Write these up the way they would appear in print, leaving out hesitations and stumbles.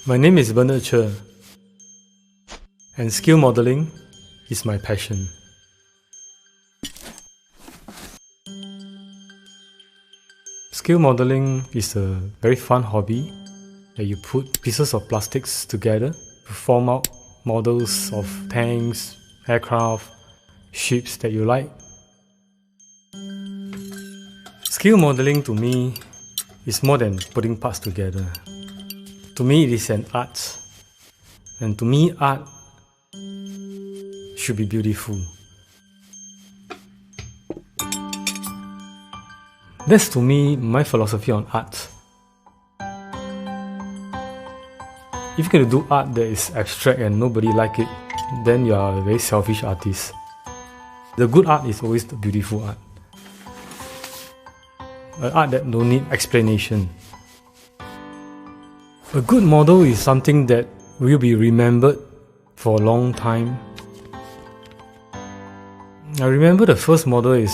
My name is Bernard Cher, and skill modeling is my passion. Skill modeling is a very fun hobby that you put pieces of plastics together to form out models of tanks, aircraft, ships that you like. Skill modeling to me is more than putting parts together. To me, it is an art. And to me, art should be beautiful. That's to me my philosophy on art. If you're going to do art that is abstract and nobody like it, then you are a very selfish artist. The good art is always the beautiful art. An art that don't need explanation. A good model is something that will be remembered for a long time. I remember the first model is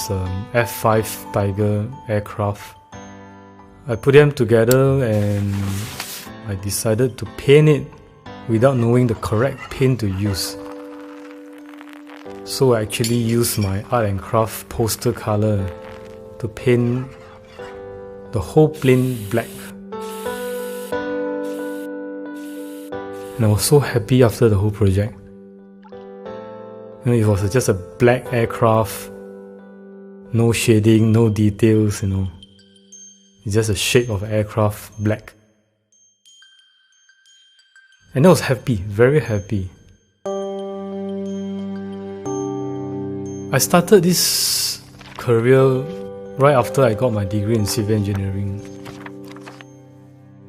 F5 Tiger aircraft. I put them together and I decided to paint it without knowing the correct paint to use. So I actually used my art and craft poster color to paint the whole plane black. And I was so happy after the whole project. It was just a black aircraft, no shading, no details, It's just a shape of aircraft, black. And I was happy, very happy. I started this career right after I got my degree in civil engineering.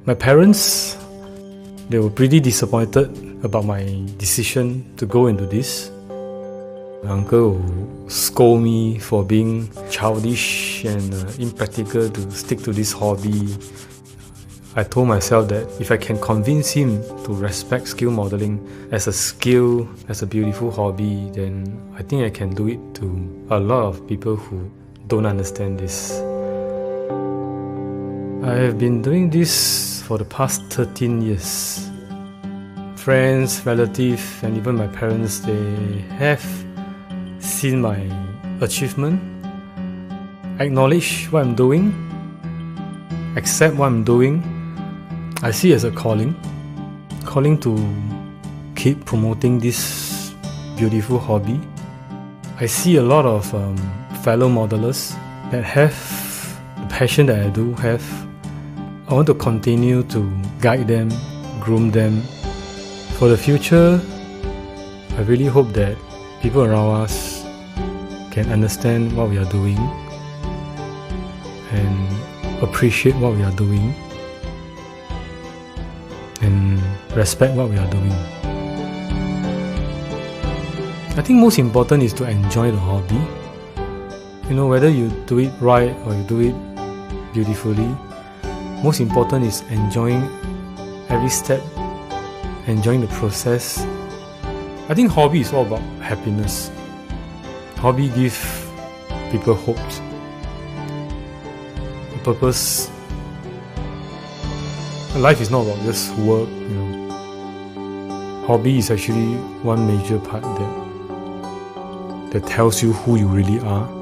My parents, they were pretty disappointed about my decision to go into this. My uncle would scold me for being childish and impractical to stick to this hobby. I told myself that if I can convince him to respect skill modeling as a skill, as a beautiful hobby, then I think I can do it to a lot of people who don't understand this. I have been doing this for the past 13 years. Friends, relatives, and even my parents, they have seen my achievement, acknowledge what I'm doing, accept what I'm doing. I see it as a calling to keep promoting this beautiful hobby. I see a lot of fellow modelers that have the passion that I do have. I want to continue to guide them, groom them. For the future, I really hope that people around us can understand what we are doing and appreciate what we are doing and respect what we are doing. I think most important is to enjoy the hobby. Whether you do it right or you do it beautifully, most important is enjoying every step, enjoying the process. I think hobby is all about happiness. Hobby gives people hope. The purpose. Life is not about just work, Hobby is actually one major part that tells you who you really are.